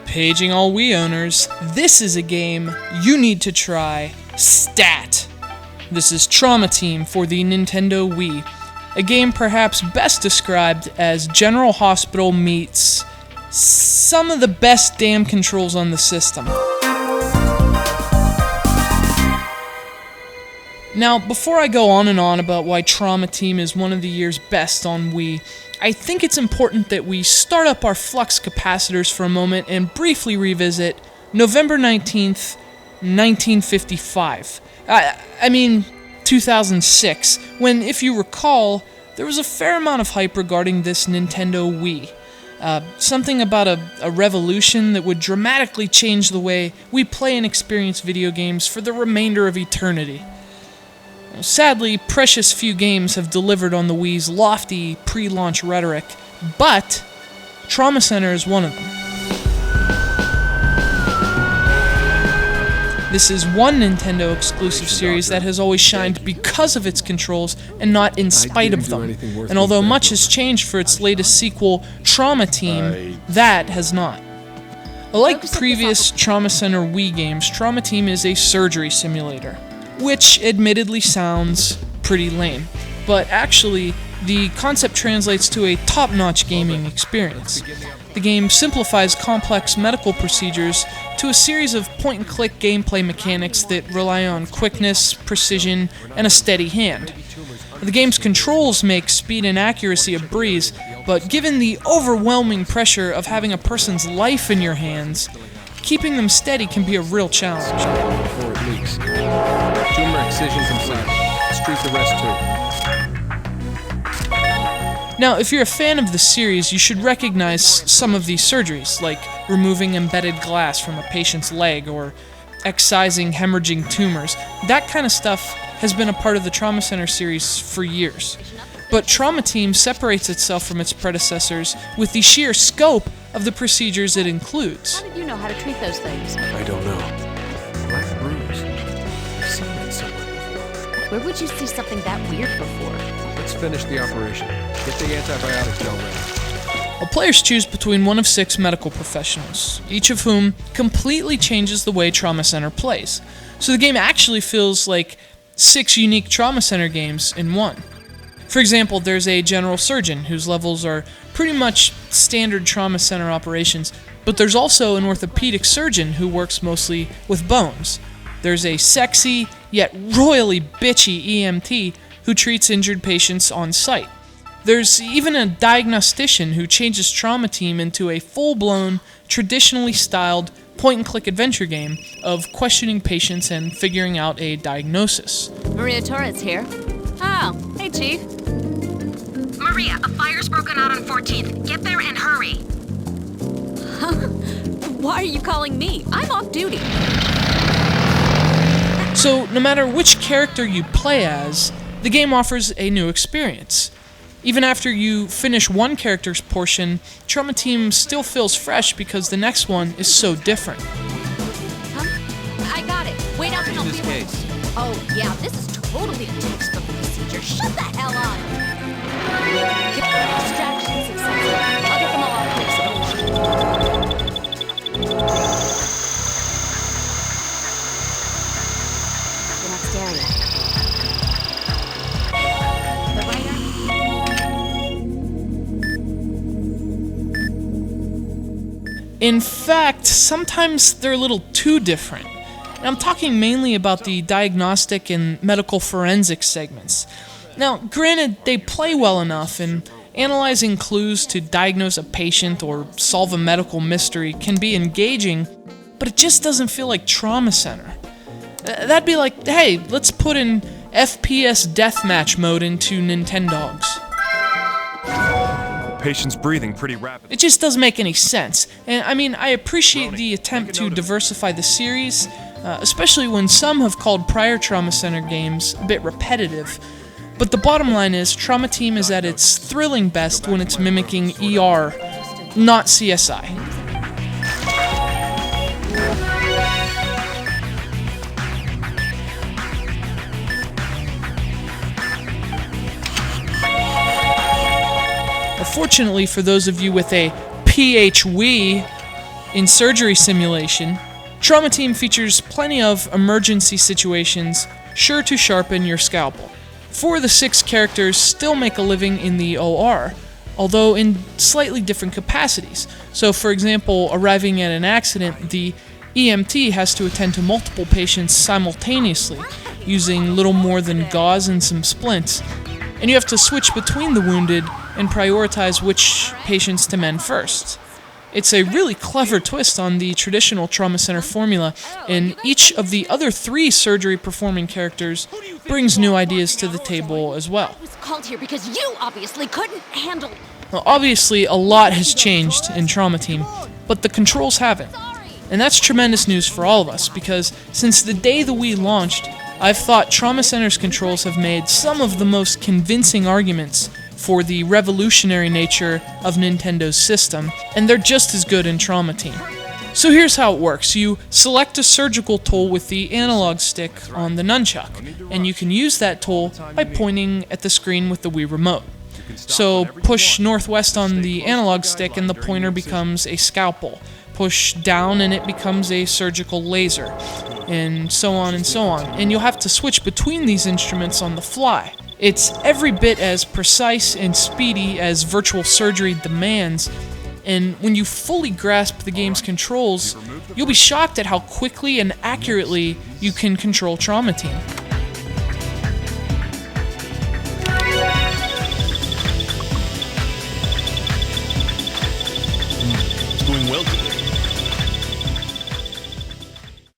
Paging all Wii owners, this is a game you need to try, STAT. This is Trauma Team for the Nintendo Wii, a game perhaps best described as General Hospital meets some of the best damn controls on the system. Now, before I go on and on about why Trauma Team is one of the year's best on Wii, I think it's important that we start up our flux capacitors for a moment and briefly revisit November 19th, 1955. I mean, 2006, when, if you recall, there was a fair amount of hype regarding this Nintendo Wii. Something about a revolution that would dramatically change the way we play and experience video games for the remainder of eternity. Sadly, precious few games have delivered on the Wii's lofty pre-launch rhetoric, but Trauma Center is one of them. This is one Nintendo exclusive series that has always shined because of its controls and not in spite of them. And although much has changed for its latest sequel, Trauma Team, that has not. Like previous Trauma Center Wii games, Trauma Team is a surgery simulator, which admittedly sounds pretty lame, but actually the concept translates to a top-notch gaming experience. The game simplifies complex medical procedures to a series of point-and-click gameplay mechanics that rely on quickness, precision, and a steady hand. The game's controls make speed and accuracy a breeze, but given the overwhelming pressure of having a person's life in your hands, keeping them steady can be a real challenge. Before it leaks. Tumor excisions inside. Treat the rest too. Now, if you're a fan of the series, you should recognize some of these surgeries, like removing embedded glass from a patient's leg or excising hemorrhaging tumors. That kind of stuff has been a part of the Trauma Center series for years. But Trauma Team separates itself from its predecessors with the sheer scope of the procedures it includes. How did you know how to treat those things? I don't know. Black bruise. I've seen it somewhere before. Where would you see something that weird before? Let's finish the operation. Get the antibiotic gel ready. Well, players choose between one of 6 medical professionals, each of whom completely changes the way Trauma Center plays. So the game actually feels like 6 unique Trauma Center games in one. For example, there's a general surgeon whose levels are pretty much standard Trauma Center operations, but there's also an orthopedic surgeon who works mostly with bones. There's a sexy, yet royally bitchy EMT who treats injured patients on site. There's even a diagnostician who changes Trauma Team into a full-blown, traditionally styled point-and-click adventure game of questioning patients and figuring out a diagnosis. Maria Torres here. Oh, hey Chief. Maria, a fire's broken out on 14th. Get there and hurry. Why are you calling me? I'm off duty. So, no matter which character you play as, the game offers a new experience. Even after you finish one character's portion, Trauma Team still feels fresh because the next one is so different. Huh? I got it. Wait up and I'll this case. Oh, yeah, this is totally a textbook procedure. Shut the hell up! Distractions successful. I'll get them all out of place. The next area. The writer. In fact, sometimes they're a little too different. And I'm talking mainly about the diagnostic and medical forensics segments. Now, granted, they play well enough, and analyzing clues to diagnose a patient or solve a medical mystery can be engaging, but it just doesn't feel like Trauma Center. That'd be like, hey, let's put in FPS deathmatch mode into Nintendogs. Patient's breathing pretty rapid. It just doesn't make any sense. And I mean, I appreciate the attempt to diversify the series, especially when some have called prior Trauma Center games a bit repetitive. But the bottom line is, Trauma Team is at its thrilling best when it's mimicking ER, not CSI. Fortunately for those of you with a PH Wii, In Surgery Simulation, Trauma Team features plenty of emergency situations sure to sharpen your scalpel. 4 of the 6 characters still make a living in the OR, although in slightly different capacities. So for example, arriving at an accident, the EMT has to attend to multiple patients simultaneously, using little more than gauze and some splints. And you have to switch between the wounded and prioritize which patients to mend first. It's a really clever twist on the traditional trauma center formula, and each of the other 3 surgery performing characters brings new ideas to the table as well. I was called here because you obviously couldn't handle. Well, obviously, a lot has changed in Trauma Team, but the controls haven't. And that's tremendous news for all of us, because since the day the Wii launched, I've thought Trauma Center's controls have made some of the most convincing arguments for the revolutionary nature of Nintendo's system, and they're just as good in Trauma Team. So here's how it works. You select a surgical tool with the analog stick on the nunchuck, and you can use that tool by pointing at the screen with the Wii remote. So push northwest on the analog stick and the pointer becomes a scalpel. Push down and it becomes a surgical laser, and so on and so on. And you'll have to switch between these instruments on the fly. It's every bit as precise and speedy as virtual surgery demands, and when you fully grasp the game's controls, you'll be shocked at how quickly and accurately you can control Trauma Team. It's going well today.